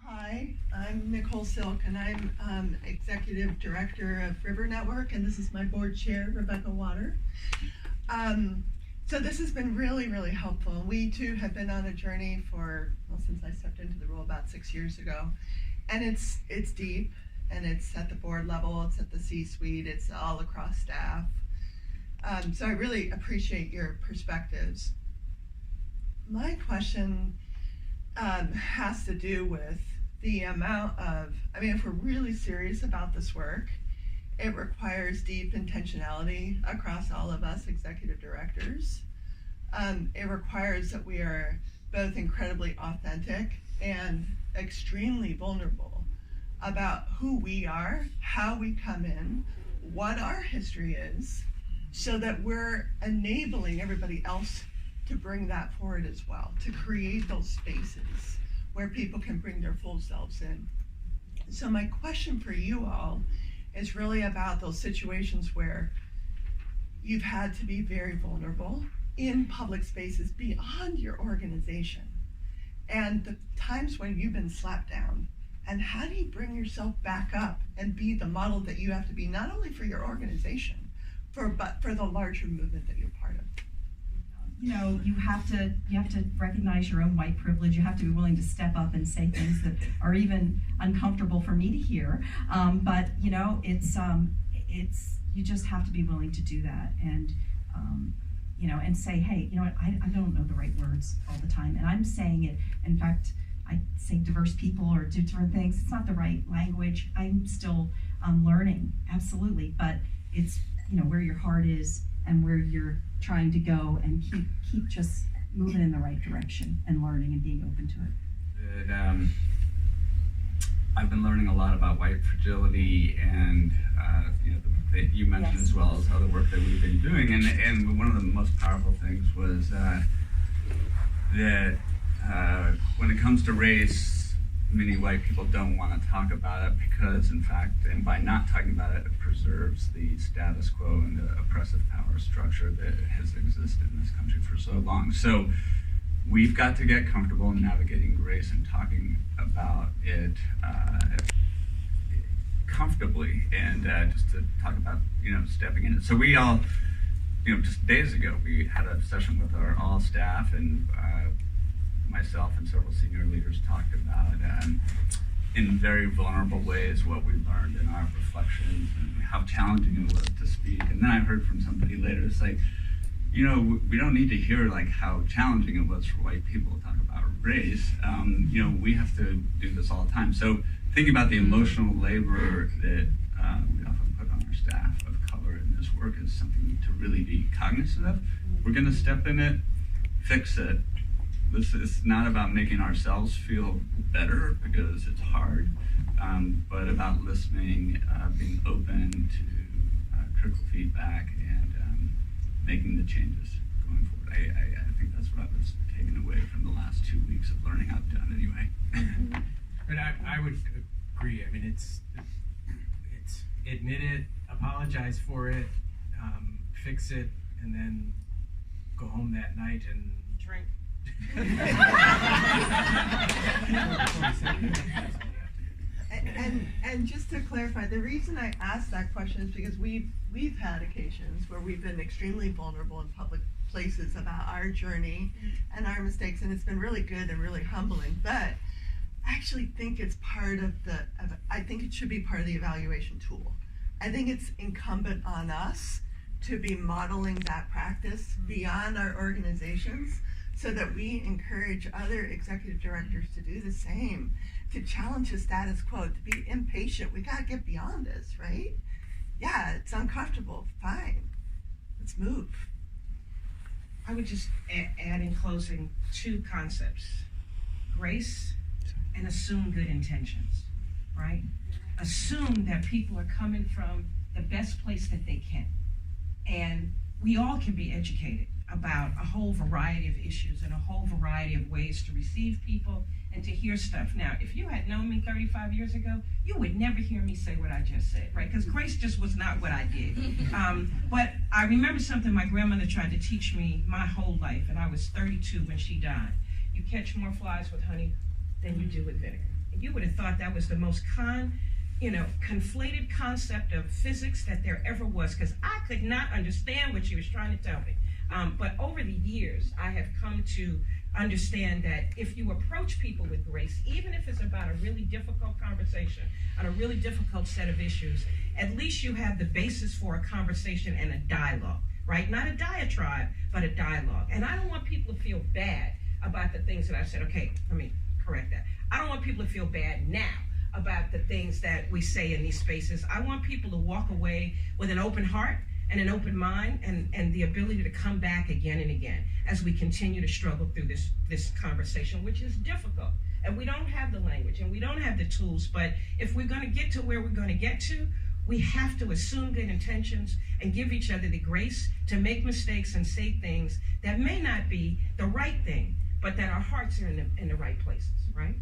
Hi, I'm Nicole Silk, and I'm Executive Director of River Network, and this is my board chair, Rebecca Water. So this has been really, really helpful. We too have been on a journey since I stepped into the role about 6 years ago, and it's deep, and it's at the board level, it's at the C-suite, it's all across staff. So I really appreciate your perspectives. My question has to do with the amount of, if we're really serious about this work, it requires deep intentionality across all of us executive directors. It requires that we are both incredibly authentic and extremely vulnerable about who we are, how we come in, what our history is, so that we're enabling everybody else to bring that forward as well, to create those spaces where people can bring their full selves in. So my question for you all is really about those situations where you've had to be very vulnerable in public spaces beyond your organization, and the times when you've been slapped down, and how do you bring yourself back up and be the model that you have to be, not only for your organization, but for the larger movement that you're part of? You know, you have to recognize your own white privilege. You have to be willing to step up and say things that are even uncomfortable for me to hear. But you know, it's you just have to be willing to do that, and you know, and say, hey, you know what, I don't know the right words all the time, and I'm saying it. In fact, I say diverse people or do different things. It's not the right language. I'm still learning, absolutely. But it's, you know, where your heart is and where you're trying to go, and keep just moving in the right direction and learning and being open to it. I've been learning a lot about white fragility, and you know, the book that you mentioned, yes, as well as other work that we've been doing, and one of the most powerful things was that when it comes to race, many white people don't want to talk about it because, in fact, and by not talking about it, it preserves the status quo and the oppressive power structure that has existed in this country for so long. So we've got to get comfortable in navigating race and talking about it comfortably, and just to talk about, you know, stepping in it. So we all, you know, just days ago, we had a session with our all staff, and myself and several senior leaders talked about in very vulnerable ways what we learned in our reflections and how challenging it was to speak. And then I heard from somebody later, it's like, you know, we don't need to hear like how challenging it was for white people to talk about race. You know, we have to do this all the time. So thinking about the emotional labor that we often put on our staff of color in this work is something to really be cognizant of. We're going to step in it, fix it. This is not about making ourselves feel better because it's hard, but about listening, being open to critical feedback, and making the changes going forward. I think that's what I was taking away from the last 2 weeks of learning how to do it anyway. But I would agree. I mean, it's admit it, apologize for it, fix it, and then go home that night and drink. And just to clarify, the reason I asked that question is because we've had occasions where we've been extremely vulnerable in public places about our journey and our mistakes, and it's been really good and really humbling. But I actually think it's part of I think it should be part of the evaluation tool. I think it's incumbent on us to be modeling that practice beyond our organizations, so that we encourage other executive directors to do the same, to challenge the status quo, to be impatient. We gotta get beyond this, right? Yeah, it's uncomfortable, fine, let's move. I would just add in closing 2 concepts: grace and assume good intentions, right? Assume that people are coming from the best place that they can. And we all can be educated about a whole variety of issues and a whole variety of ways to receive people and to hear stuff. Now, if you had known me 35 years ago, you would never hear me say what I just said, right? Because grace just was not what I did. But I remember something my grandmother tried to teach me my whole life, and I was 32 when she died. You catch more flies with honey than you do with vinegar. You would have thought that was the most conflated concept of physics that there ever was, because I could not understand what she was trying to tell me. But over the years, I have come to understand that if you approach people with grace, even if it's about a really difficult conversation on a really difficult set of issues, at least you have the basis for a conversation and a dialogue, right? Not a diatribe, but a dialogue. And I don't want people to feel bad about the things that I said. Okay, let me correct that. I don't want people to feel bad now about the things that we say in these spaces. I want people to walk away with an open heart and an open mind and the ability to come back again and again as we continue to struggle through this conversation, which is difficult. And we don't have the language and we don't have the tools, but if we're going to get to where we're going to get to, we have to assume good intentions and give each other the grace to make mistakes and say things that may not be the right thing, but that our hearts are in the right places, right?